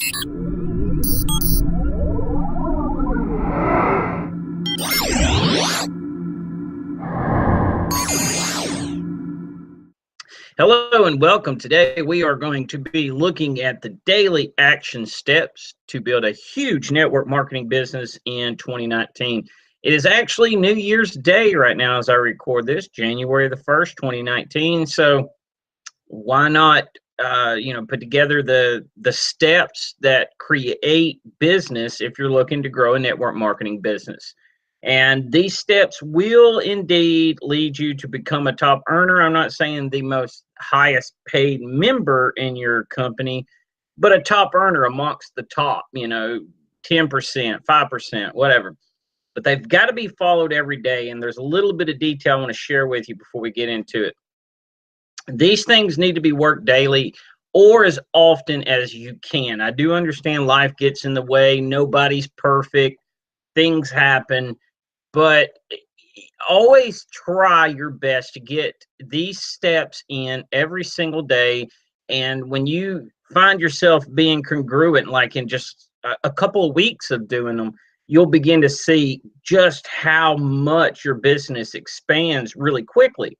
Hello and welcome. Today we are going to be looking at the daily action steps to build a huge network marketing business in 2019. It is actually New Year's Day right now as I record this, January the 1st, 2019. So why not put together the steps that create business if you're looking to grow a network marketing business. And these steps will indeed lead you to become a top earner. I'm not saying the most highest paid member in your company, but a top earner amongst the top, 10%, 5%, whatever. But they've got to be followed every day. And there's a little bit of detail I want to share with you before we get into it. These things need to be worked daily or as often as you can. I do understand life gets in the way. Nobody's perfect. Things happen. But always try your best to get these steps in every single day. And when you find yourself being congruent, like in just a couple of weeks of doing them, you'll begin to see just how much your business expands really quickly.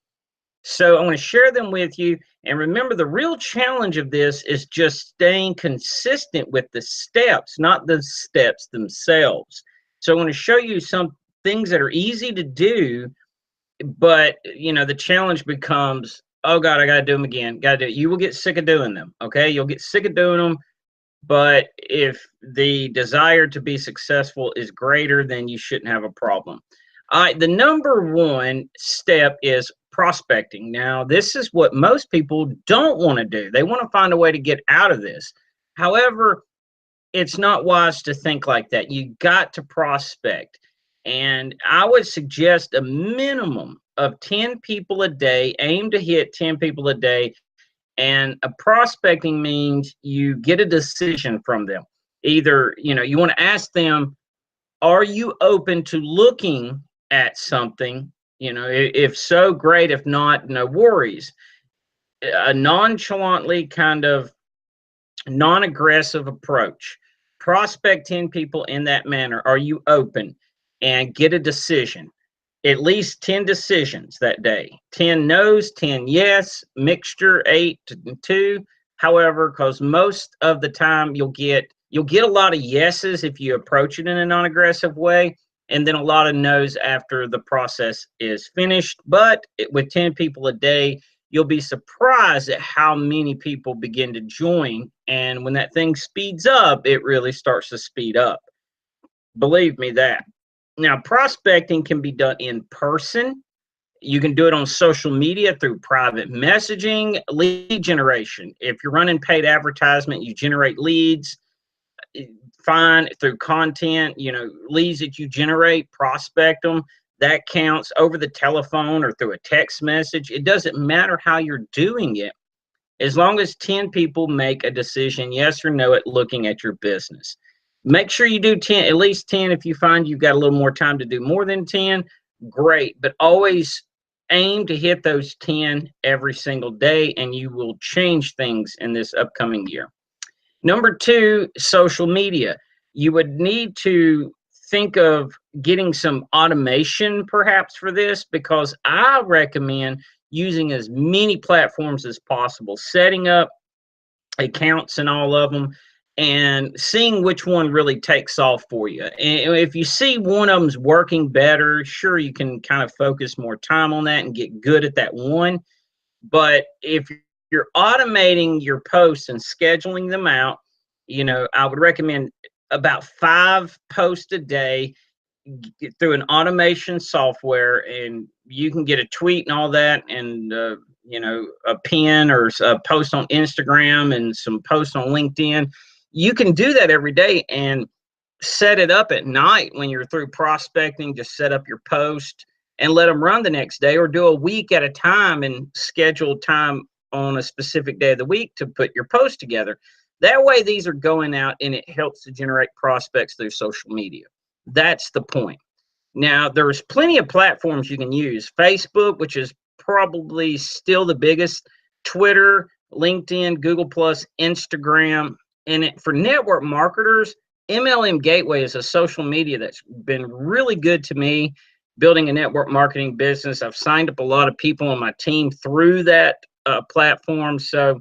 So I want to share them with you. And remember, the real challenge of this is just staying consistent with the steps, not the steps themselves. So I want to show you some things that are easy to do, but the challenge becomes, oh God, I got to do them again. Got to do it. You will get sick of doing them. Okay. You'll get sick of doing them. But if the desire to be successful is greater, then you shouldn't have a problem. All right. The number one step is prospecting. Now, this is what most people don't want to do. They want to find a way to get out of this. However, it's not wise to think like that. You got to prospect. And I would suggest a minimum of 10 people a day. Aim to hit 10 people a day. And a prospecting means you get a decision from them. Either, you want to ask them, are you open to looking at something? If so, great. If not, no worries. A nonchalantly kind of non-aggressive approach. Prospect 10 people in that manner. Are you open? And get a decision. At least 10 decisions that day. 10 no's, 10 yes, mixture 8 to 2. However, because most of the time you'll get a lot of yeses if you approach it in a non-aggressive way, and then a lot of no's after the process is finished. But with 10 people a day, you'll be surprised at how many people begin to join. And when that thing speeds up, it really starts to speed up. Believe me that. Now, prospecting can be done in person. You can do it on social media through private messaging, lead generation. If you're running paid advertisement, you generate leads. Fine, through content, leads that you generate, prospect them. That counts. Over the telephone or through a text message. It doesn't matter how you're doing it, as long as 10 people make a decision, yes or no, at looking at your business. Make sure you do 10, at least 10. If you find you've got a little more time to do more than 10, great. But always aim to hit those 10 every single day, and you will change things in this upcoming year. Number 2, social media. You would need to think of getting some automation perhaps for this, because I recommend using as many platforms as possible, setting up accounts in all of them, and seeing which one really takes off for you. And if you see one of them's working better, sure, you can kind of focus more time on that and get good at that one. But if you're automating your posts and scheduling them out, I would recommend about 5 posts a day through an automation software, and you can get a tweet and all that, and a pin or a post on Instagram and some posts on LinkedIn. You can do that every day and set it up at night when you're through prospecting. Just set up your post and let them run the next day, or do a week at a time and schedule time on a specific day of the week to put your post together. That way these are going out and it helps to generate prospects through social media. That's the point. Now, there's plenty of platforms you can use. Facebook, which is probably still the biggest, Twitter, LinkedIn, Google+, Instagram, for network marketers, MLM Gateway is a social media that's been really good to me building a network marketing business. I've signed up a lot of people on my team through that platform. So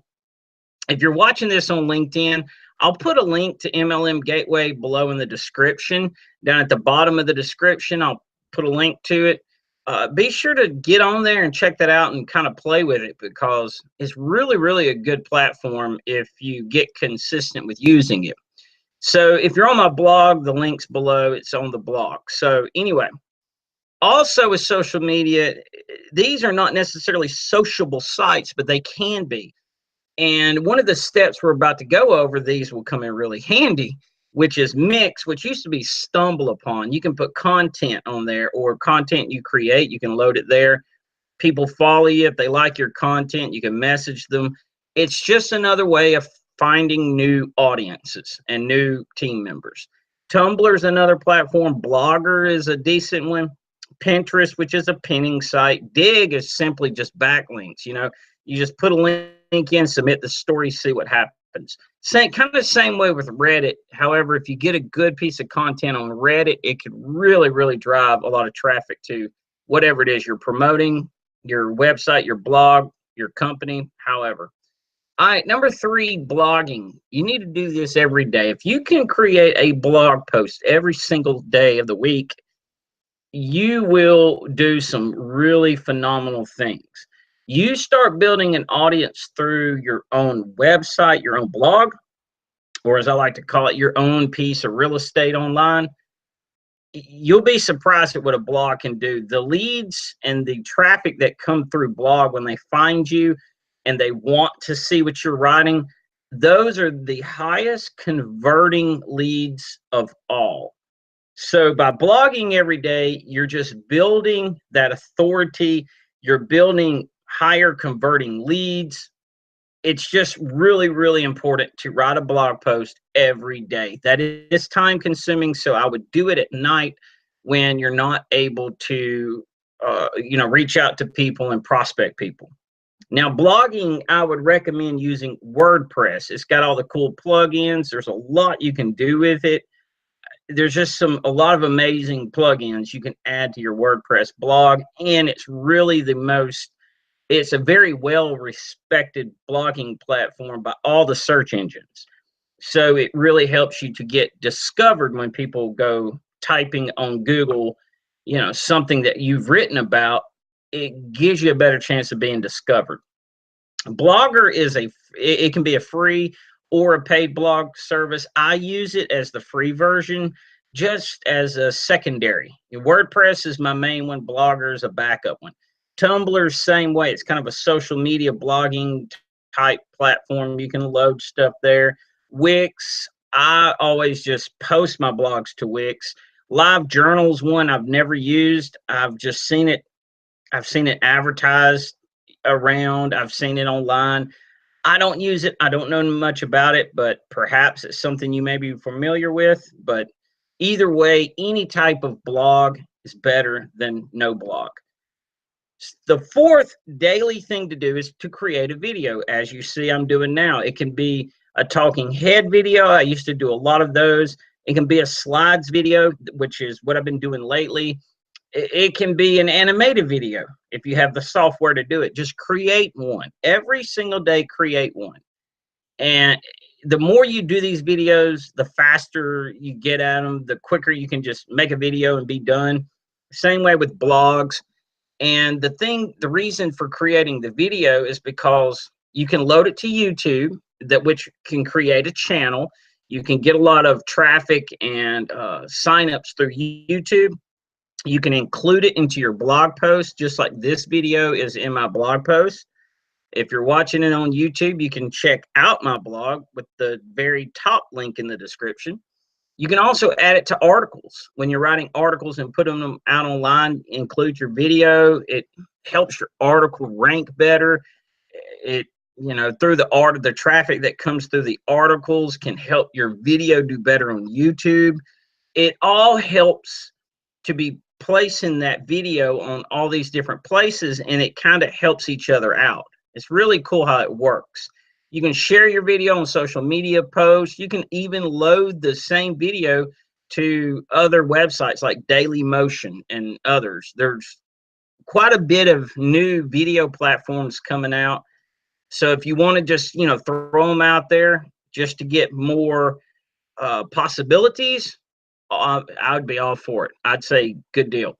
if you're watching this on LinkedIn, I'll put a link to MLM Gateway below in the description. Down at the bottom of the description, I'll put a link to it. Be sure to get on there and check that out and kind of play with it, because it's really, really a good platform if you get consistent with using it. So if you're on my blog, the link's below. It's on the blog. So anyway, also with social media, these are not necessarily sociable sites, but they can be. And one of the steps we're about to go over, these will come in really handy, which is Mix, which used to be Stumble Upon. You can put content on there, or content you create, you can load it there. People follow you. If they like your content, you can message them. It's just another way of finding new audiences and new team members. Tumblr is another platform. Blogger is a decent one. Pinterest, which is a pinning site. Dig is simply just backlinks. You know, you just put a link in, submit the story, see what happens. Kind of same way with Reddit. However, if you get a good piece of content on Reddit, it could really, really drive a lot of traffic to whatever it is you're promoting, your website, your blog, your company, however. All right, number 3, blogging. You need to do this every day. If you can create a blog post every single day of the week, you will do some really phenomenal things. You start building an audience through your own website, your own blog, or as I like to call it, your own piece of real estate online. You'll be surprised at what a blog can do. The leads and the traffic that come through blog, when they find you and they want to see what you're writing, those are the highest converting leads of all. So by blogging every day, you're just building that authority. You're building higher converting leads. It's just really, really important to write a blog post every day. That is time consuming, so I would do it at night when you're not able to, reach out to people and prospect people. Now, blogging, I would recommend using WordPress. It's got all the cool plugins. There's a lot you can do with it. There's just a lot of amazing plugins you can add to your WordPress blog, and it's really it's a very well-respected blogging platform by all the search engines. So it really helps you to get discovered when people go typing on Google, something that you've written about. It gives you a better chance of being discovered. Blogger it can be a free or a paid blog service. I use it as the free version, just as a secondary. WordPress is my main one. Blogger is a backup one. Tumblr, same way. It's kind of a social media blogging type platform. You can load stuff there. Wix, I always just post my blogs to Wix. Live Journal's one I've never used. I've just seen it. I've seen it advertised around. I've seen it online. I don't use it. I don't know much about it, but perhaps it's something you may be familiar with. But either way, any type of blog is better than no blog. The 4th daily thing to do is to create a video, as you see I'm doing now. It can be a talking head video. I used to do a lot of those. It can be a slides video, which is what I've been doing lately. It can be an animated video if you have the software to do it. Just create one. Every single day, create one. And the more you do these videos, the faster you get at them, the quicker you can just make a video and be done. Same way with blogs. And the reason for creating the video is because you can load it to YouTube, which can create a channel. You can get a lot of traffic and signups through YouTube. You can include it into your blog post, just like this video is in my blog post. If you're watching it on YouTube, you can check out my blog with the very top link in the description. You can also add it to articles. When you're writing articles and putting them out online, include your video. It helps your article rank better. Through the traffic that comes through the articles can help your video do better on YouTube. It all helps to be placing that video on all these different places, and it kind of helps each other out. It's really cool how it works. You can share your video on social media posts. You can even load the same video to other websites like Daily Motion and others. There's quite a bit of new video platforms coming out. So if you want to just, throw them out there just to get more possibilities, I would be all for it. I'd say good deal.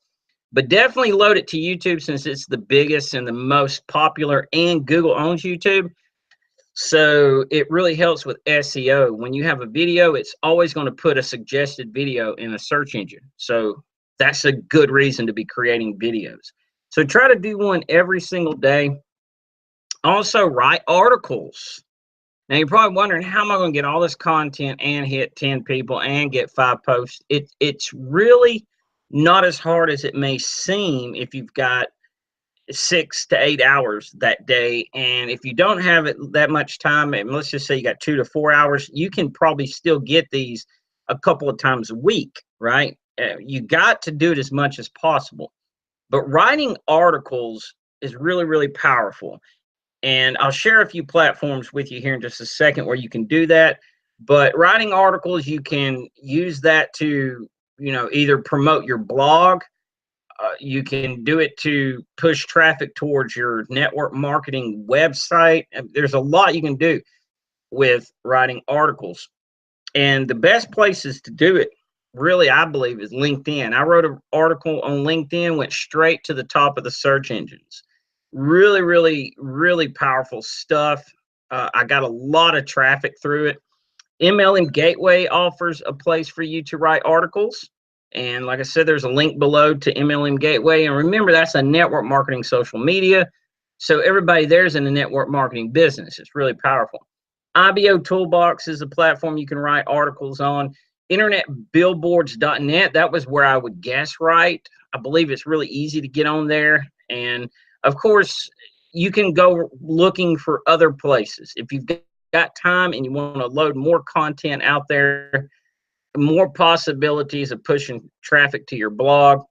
But definitely load it to YouTube since it's the biggest and the most popular, and Google owns YouTube. So it really helps with SEO. When you have a video, it's always going to put a suggested video in a search engine. So that's a good reason to be creating videos. So try to do one every single day. Also, write articles. Now, you're probably wondering, how am I going to get all this content and hit 10 people and get 5 posts? It's really not as hard as it may seem if you've got 6 to 8 hours that day. And if you don't have it that much time, and let's just say you got 2 to 4 hours, you can probably still get these a couple of times a week, right? You got to do it as much as possible. But writing articles is really, really powerful. And I'll share a few platforms with you here in just a second where you can do that. But writing articles, you can use that to, either promote your blog. You can do it to push traffic towards your network marketing website. There's a lot you can do with writing articles. And the best places to do it, really, I believe, is LinkedIn. I wrote an article on LinkedIn, went straight to the top of the search engines. Really, really, really powerful stuff. I got a lot of traffic through it. MLM Gateway offers a place for you to write articles. And like I said, there's a link below to MLM Gateway. And remember, that's a network marketing social media. So everybody there's in the network marketing business. It's really powerful. IBO Toolbox is a platform you can write articles on. InternetBillboards.net, that was where I would guess write. I believe it's really easy to get on there. And of course, you can go looking for other places. If you've got time and you want to load more content out there, more possibilities of pushing traffic to your blog,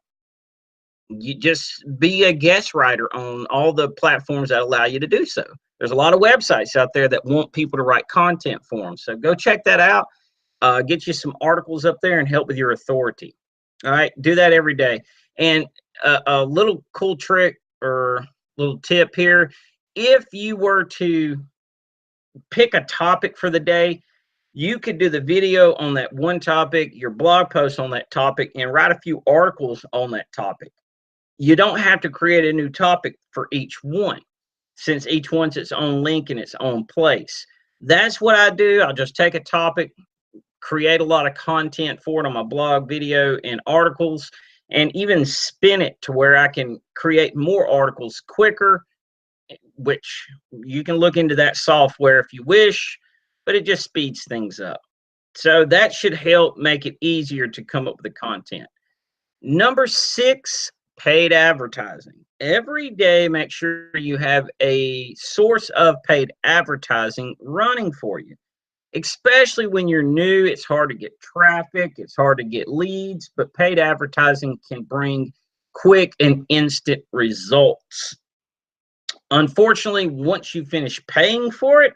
you just be a guest writer on all the platforms that allow you to do so. There's a lot of websites out there that want people to write content for them. So go check that out. Get you some articles up there and help with your authority. All right, do that every day. And a little cool trick or little tip here, if you were to pick a topic for the day, you could do the video on that one topic, your blog post on that topic, and write a few articles on that topic. You don't have to create a new topic for each one, since each one's its own link in its own place. That's what I do. I'll just take a topic, create a lot of content for it on my blog, video, and articles, and even spin it to where I can create more articles quicker, which you can look into that software if you wish, but it just speeds things up. So that should help make it easier to come up with the content. Number 6, paid advertising. Every day, make sure you have a source of paid advertising running for you. Especially when you're new, it's hard to get traffic, it's hard to get leads, but paid advertising can bring quick and instant results. Unfortunately, once you finish paying for it,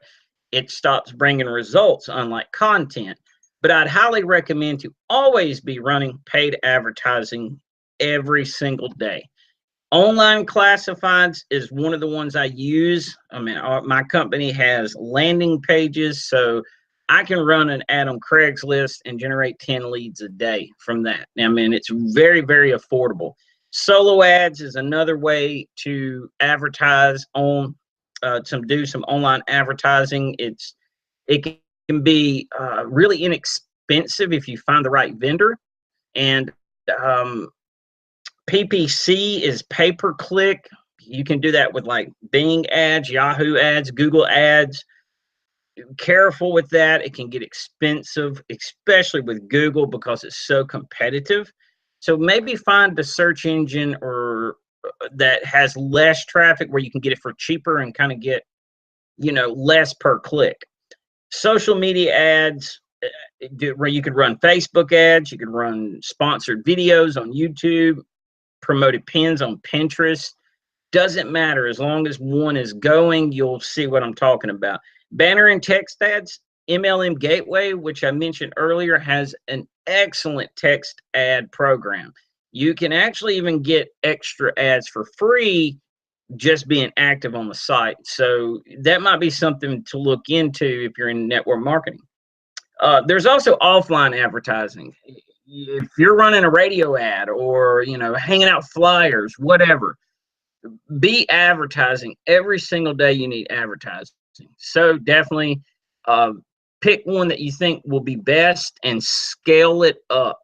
it stops bringing results, unlike content. But I'd highly recommend to always be running paid advertising every single day. Online classifieds is one of the ones I use. I mean, my company has landing pages, so I can run an ad on Craigslist and generate 10 leads a day from that. I mean, it's very, very affordable. Solo ads is another way to advertise on, do some online advertising. It can be really inexpensive if you find the right vendor. And PPC is pay-per-click. You can do that with like Bing ads, Yahoo ads, Google ads. Careful with that. It can get expensive, especially with Google because it's so competitive. So maybe find a search engine or that has less traffic where you can get it for cheaper and kind of get, less per click. Social media ads, where you could run Facebook ads, you could run sponsored videos on YouTube, promoted pins on Pinterest. Doesn't matter. As long as one is going, you'll see what I'm talking about. Banner and text ads, MLM Gateway, which I mentioned earlier, has an excellent text ad program. You can actually even get extra ads for free just being active on the site. So that might be something to look into if you're in network marketing. There's also offline advertising. If you're running a radio ad or hanging out flyers, whatever, be advertising every single day. You need advertising. So definitely pick one that you think will be best and scale it up.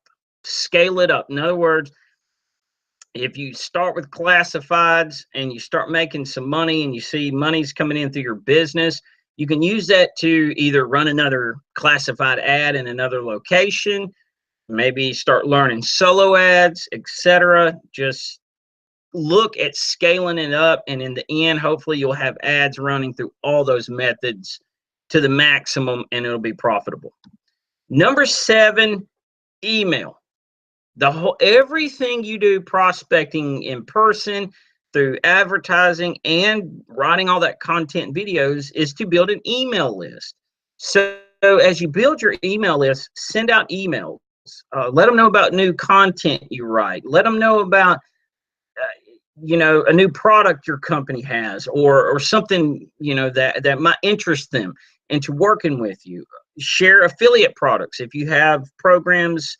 Scale it up. In other words, if you start with classifieds and you start making some money and you see money's coming in through your business, you can use that to either run another classified ad in another location, maybe start learning solo ads, etc. Just look at scaling it up, and in the end, hopefully you'll have ads running through all those methods to the maximum, and it'll be profitable. Number 7, email. Everything you do prospecting in person, through advertising and writing all that content videos, is to build an email list. So as you build your email list, send out emails. Let them know about new content you write. Let them know about a new product your company has, or something that might interest them into working with you. Share affiliate products. If you have programs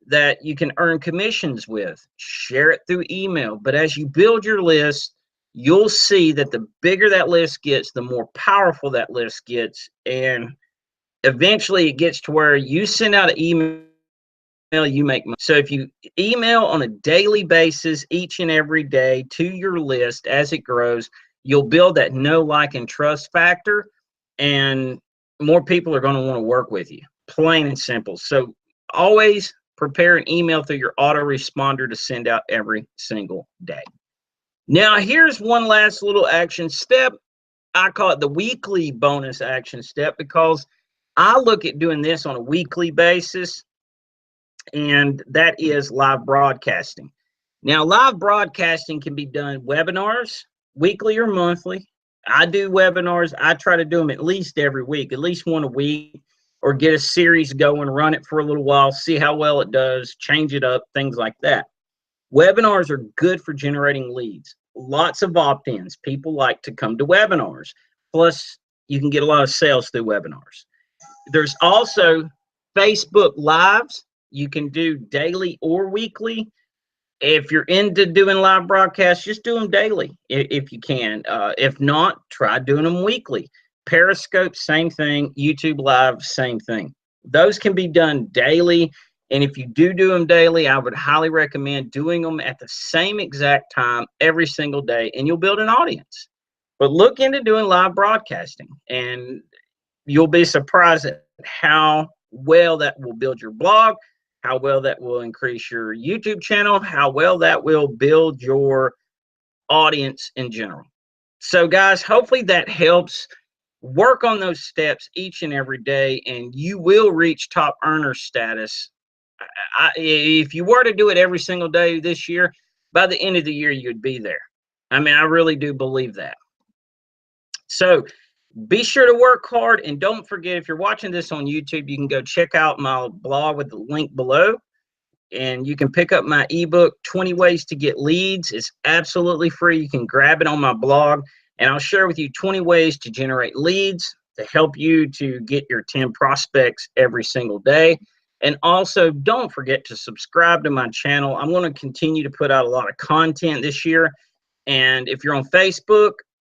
that you can earn commissions with, share it through email. But as you build your list, you'll see that the bigger that list gets, the more powerful that list gets, and eventually it gets to where you send out an email, you make money. So if you email on a daily basis, each and every day, to your list as it grows, you'll build that know, like, and trust factor, and more people are going to want to work with you, plain and simple. So always prepare an email through your autoresponder to send out every single day. Now, here's one last little action step. I call it the weekly bonus action step, because I look at doing this on a weekly basis, and that is live broadcasting. Now, live broadcasting can be done webinars, weekly or monthly. I do webinars. I try to do them at least every week, at least one a week, or get a series going, run it for a little while, see how well it does, change it up, things like that. Webinars are good for generating leads. Lots of opt-ins. People like to come to webinars. Plus, you can get a lot of sales through webinars. There's also Facebook Lives. You can do daily or weekly. If you're into doing live broadcasts, just do them daily if you can. If not, try doing them weekly. Periscope, same thing. YouTube Live, same thing. Those can be done daily. And if you do them daily, I would highly recommend doing them at the same exact time every single day, and you'll build an audience. But look into doing live broadcasting, and you'll be surprised at how well that will build your blog, how well that will increase your YouTube channel, how well that will build your audience in general. So guys, hopefully that helps. Work on those steps each and every day, and you will reach top earner status. If you were to do it every single day this year, by the end of the year, you'd be there. I mean, I really do believe that. So be sure to work hard, and don't forget, if you're watching this on YouTube, you can go check out my blog with the link below, and you can pick up my ebook, 20 Ways to Get Leads. It's absolutely free. You can grab it on my blog, and I'll share with you 20 ways to generate leads to help you to get your 10 prospects every single day. And also, don't forget to subscribe to my channel. I'm going to continue to put out a lot of content this year. And if you're on Facebook,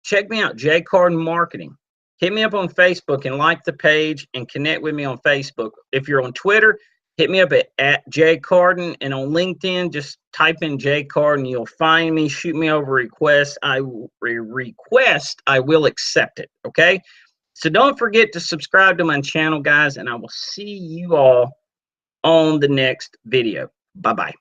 check me out, Jay Carden Marketing. Hit me up on Facebook and like the page and connect with me on Facebook. If you're on Twitter, hit me up at Jay Carden, and on LinkedIn, just type in Jay Carden. You'll find me. Shoot me over a request. I will accept it. Okay. So don't forget to subscribe to my channel, guys, and I will see you all on the next video. Bye-bye.